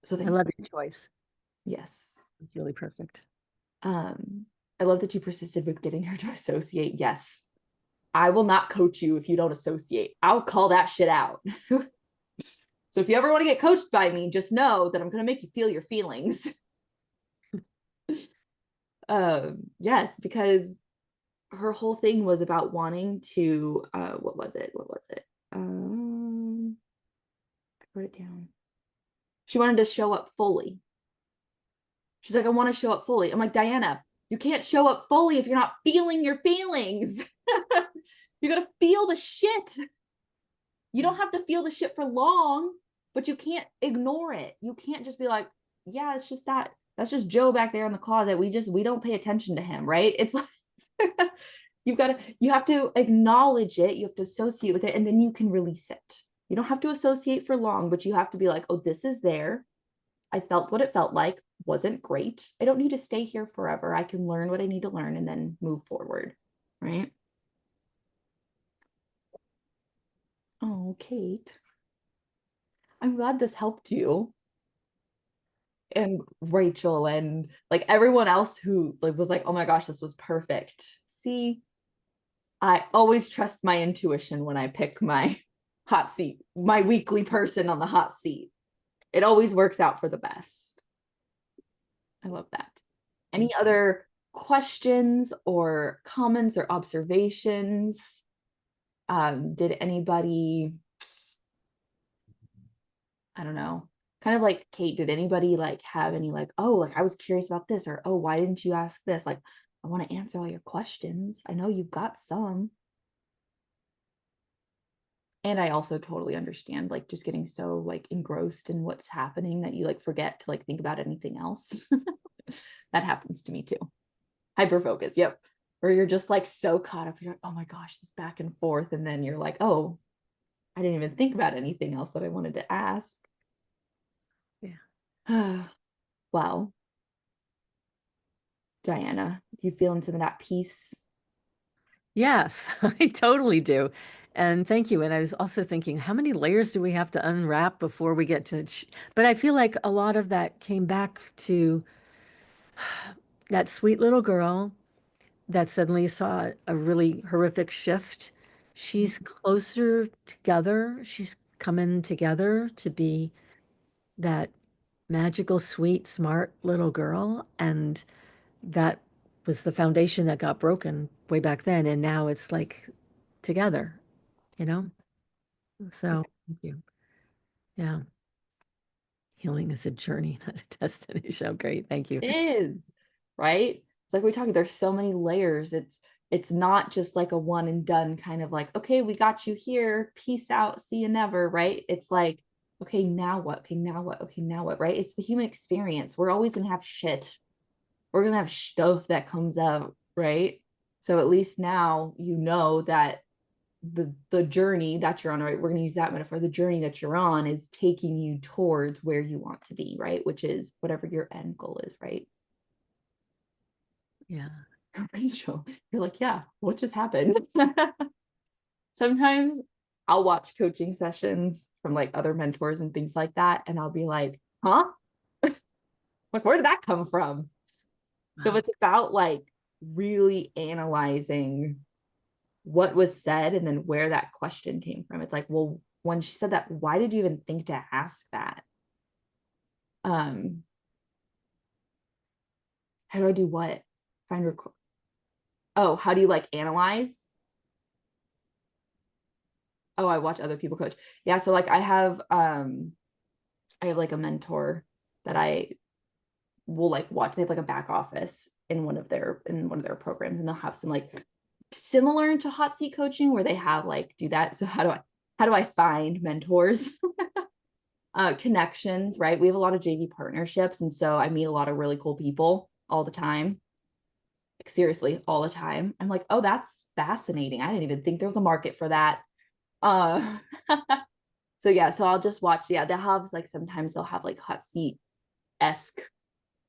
So I thank love you. your choice. Yes. It's really perfect. I love that you persisted with getting her to associate. Yes. I will not coach you if you don't associate. I'll call that shit out. So if you ever want to get coached by me, just know that I'm going to make you feel your feelings. Yes, because her whole thing was about wanting to, what was it? I wrote it down. She wanted to show up fully. She's like, I want to show up fully. I'm like, Diana, you can't show up fully if you're not feeling your feelings. You got to feel the shit. You don't have to feel the shit for long, but you can't ignore it. You can't just be like, yeah, it's just that. That's just Joe back there in the closet. We don't pay attention to him, right? It's like you have to acknowledge it, you have to associate with it, and then you can release it. You don't have to associate for long, but you have to be like, oh, this is there. I felt what it felt like. Wasn't great. I don't need to stay here forever. I can learn what I need to learn and then move forward, right? Oh, Kate, I'm glad this helped you. And Rachel and like everyone else who like was like, oh my gosh, this was perfect. See, I always trust my intuition when I pick my hot seat, my weekly person on the hot seat. It always works out for the best. I love that. Any other questions or comments or observations? Did anybody, I don't know, kind of like Kate, did anybody like have any like, oh, like I was curious about this, or oh, why didn't you ask this? Like, I want to answer all your questions. I know you've got some. And I also totally understand like just getting so like engrossed in what's happening that you like forget to like think about anything else. That happens to me too. Hyper focus, yep. Where you're just like so caught up, you're like, oh my gosh, this back and forth, and then you're like, oh, I didn't even think about anything else that I wanted to ask. Yeah. Well, Diana, you feeling some of that peace? Yes, I totally do. And thank you. And I was also thinking, how many layers do we have to unwrap before we get to, but I feel like a lot of that came back to that sweet little girl that suddenly saw a really horrific shift. She's closer together. She's coming together to be that magical, sweet, smart little girl. And that was the foundation that got broken way back then. And now it's like together, you know? So thank you. Yeah. Healing is a journey, not a destination. Oh, great. Thank you. It is, right? It's like we talking, there's so many layers. It's not just like a one and done kind of like, okay, we got you here. Peace out. See you never, right? It's like, okay, now what? Okay, now what? Okay, now what, right? It's the human experience. We're always gonna have shit. We're gonna have stuff that comes out, right? So at least now you know that the journey that you're on, right? We're going to use that metaphor. The journey that you're on is taking you towards where you want to be, right? Which is whatever your end goal is, right? Yeah. Rachel, you're like, yeah, what just happened? Sometimes I'll watch coaching sessions from like other mentors and things like that, and I'll be like, huh? Like, where did that come from? So Wow. it's about like really analyzing what was said and then where that question came from. It's like, well, when she said that, why did you even think to ask that? How do I do what? Find record. Oh, how do you like analyze? Oh, I watch other people coach. Yeah, so like I have like a mentor that I will like watch. They have like a back office in one of their programs, and they'll have some like similar to hot seat coaching where they have like do that. So how do I find mentors? Connections, right? We have a lot of JV partnerships. And so I meet a lot of really cool people all the time. Like, seriously, all the time. I'm like, oh, that's fascinating. I didn't even think there was a market for that. Uh, so yeah, so I'll just watch. Yeah, they'll have like sometimes they'll have like hot seat-esque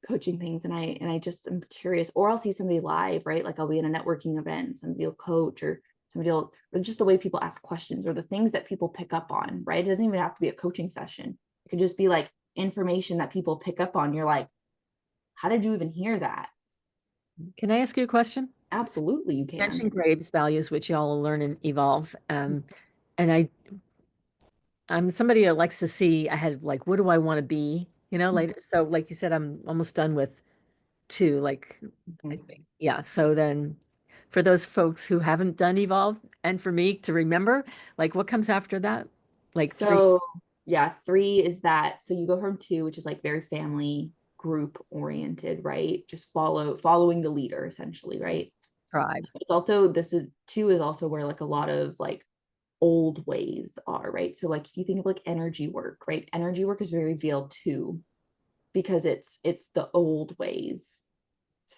coaching things, and I just am curious, or I'll see somebody live, right? Like I'll be in a networking event, somebody will coach, or somebody will, or just the way people ask questions or the things that people pick up on, right? It doesn't even have to be a coaching session. It could just be like information that people pick up on. You're like, how did you even hear that? Can I ask you a question? Absolutely, you You can. mentioned Graves values, which y'all will learn and evolve. And I'm somebody that likes to see ahead, like, what do I want to be, later. So like you said, I'm almost done with two, like, I Mhm. think. Yeah. So then for those folks who haven't done evolve, and for me to remember, like, what comes after that? Like three, So yeah, three is that. So you go from two, which is like very family group oriented, right? Just following the leader essentially, right? tribe. It's also, this is two is also where like a lot of like old ways are, right? So like if you think of like energy work, right? Energy work is very revealed too, because it's the old ways.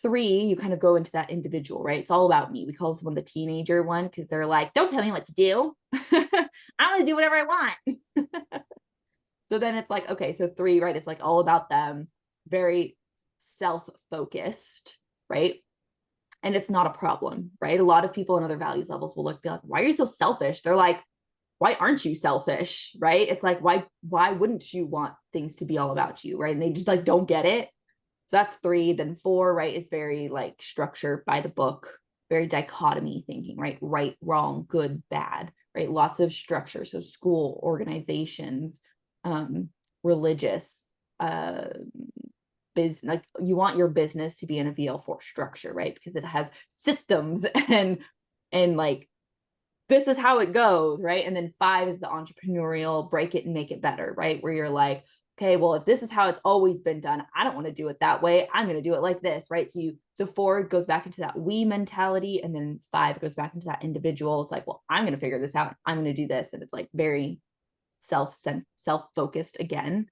Three, you kind of go into that individual, right? It's all about me. We call this one the teenager one because they're like, don't tell me what to do. I want to do whatever I want. So then it's like, okay, so three, right? It's like all about them, very self-focused, right? And it's not a problem, right? A lot of people in other values levels will be like, why are you so selfish? They're like, why aren't you selfish? Right? It's like, why wouldn't you want things to be all about you? Right? And they just like don't get it. So that's three. Then four, right, is very like structure by the book, very dichotomy thinking, right? Right, wrong, good, bad, right? Lots of structure. So school, organizations, um, religious, uh, business, like you want your business to be in a VL4 structure, right? Because it has systems and like this is how it goes, right? And then five is the entrepreneurial break it and make it better, right? Where you're like, okay, well, if this is how it's always been done, I don't want to do it that way. I'm going to do it like this, right? So four goes back into that we mentality, and then five goes back into that individual. It's like, well, I'm going to figure this out. I'm going to do this, and it's like very self-focused again.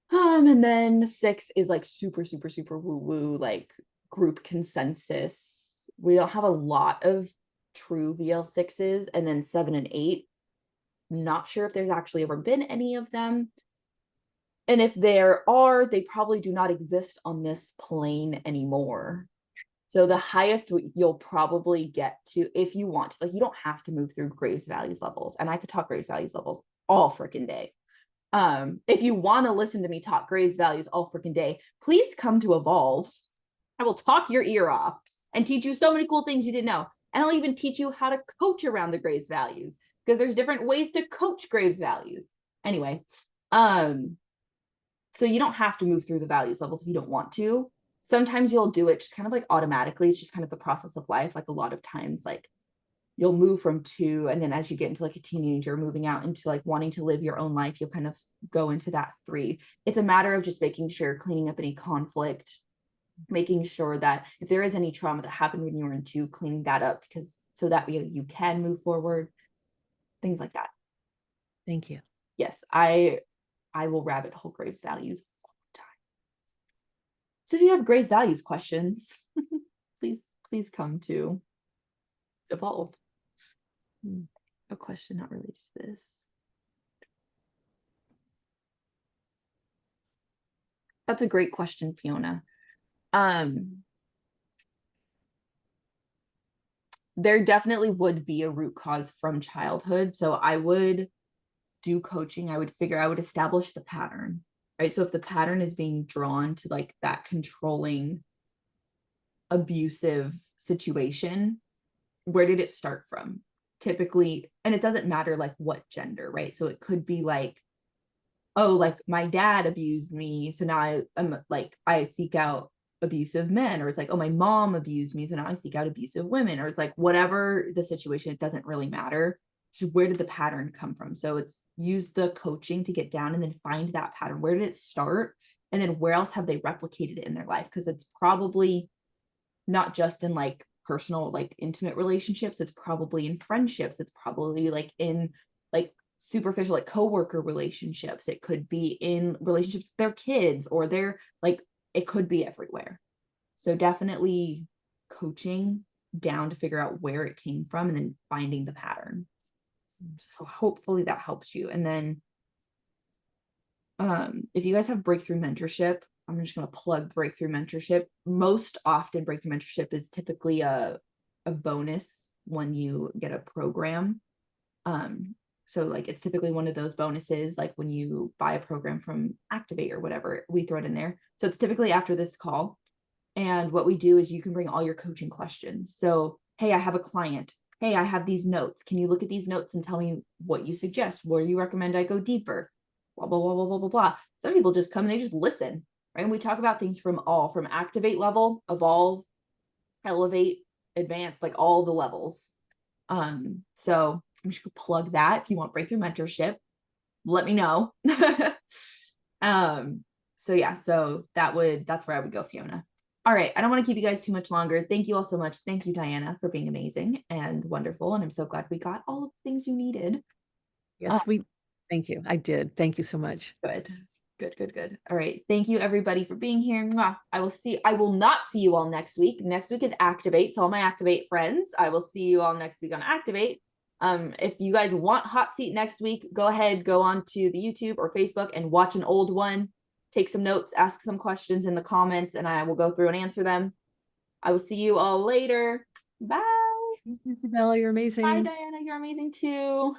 And then six is like super, super, super woo woo, like group consensus. We don't have a lot of true VL6s. And then seven and eight, not sure if there's actually ever been any of them. And if there are, they probably do not exist on this plane anymore. So the highest you'll probably get to, if you want to, like, you don't have to move through Graves values levels. And I could talk Graves values levels all freaking day. If you want to listen to me talk Graves values all freaking day, please come to Evolve. I will talk your ear off and teach you so many cool things you didn't know. And I'll even teach you how to coach around the Graves values, because there's different ways to coach Graves values. Anyway, so you don't have to move through the values levels if you don't want to. Sometimes you'll do it just kind of like automatically. It's just kind of the process of life. Like a lot of times, like you'll move from two, and then as you get into like a teenager, moving out into like wanting to live your own life, you'll kind of go into that three. It's a matter of just making sure, cleaning up any conflict, making sure that if there is any trauma that happened when you were in two, cleaning that up, because so that you can move forward, things like that. Thank you. Yes, I will rabbit hole Graves values all the time. So if you have Graves values questions, please come to Evolve. A question not related to this. That's a great question, Fiona. There definitely would be a root cause from childhood. So I would do coaching. I would establish the pattern, right? So if the pattern is being drawn to like that controlling, abusive situation, where did it start from? Typically, and it doesn't matter like what gender, right? So it could be like, oh, like my dad abused me, so now I'm like, I seek out abusive men, or it's like, oh, my mom abused me, so now I seek out abusive women, or it's like whatever the situation, it doesn't really matter. Just where did the pattern come from? So it's use the coaching to get down and then find that pattern. Where did it start? And then where else have they replicated it in their life? Because it's probably not just in like personal, like intimate relationships, it's probably in friendships, it's probably like in like superficial, like coworker relationships. It could be in relationships with their kids, or their, like, it could be everywhere. So definitely coaching down to figure out where it came from and then finding the pattern. So hopefully that helps you. And then if you guys have breakthrough mentorship, I'm just going to plug breakthrough mentorship. Most often breakthrough mentorship is typically a bonus when you get a program. So like it's typically one of those bonuses, like when you buy a program from Activate or whatever, we throw it in there. So it's typically after this call. And what we do is you can bring all your coaching questions. So, hey, I have a client. Hey, I have these notes. Can you look at these notes and tell me what you suggest? Where do you recommend I go deeper? Blah, blah, blah, blah, blah, blah, blah. Some people just come and they just listen, right? And we talk about things from Activate level, evolve, elevate, advance, like all the levels. So I'm just gonna plug that. If you want breakthrough mentorship, let me know. So yeah, so that's where I would go, Fiona. All right, I don't want to keep you guys too much longer. Thank you all so much. Thank you, Diana, for being amazing and wonderful. And I'm so glad we got all of the things you needed. Yes, thank you. I did. Thank you so much. Good. Good, good, good. All right. Thank you everybody for being here. Mwah. I will not see you all next week. Next week is Activate. So all my Activate friends, I will see you all next week on Activate. If you guys want hot seat next week, go ahead, go on to the YouTube or Facebook and watch an old one. Take some notes, ask some questions in the comments, and I will go through and answer them. I will see you all later. Bye. Isabella, you're Bye, amazing. Diana. You're amazing too.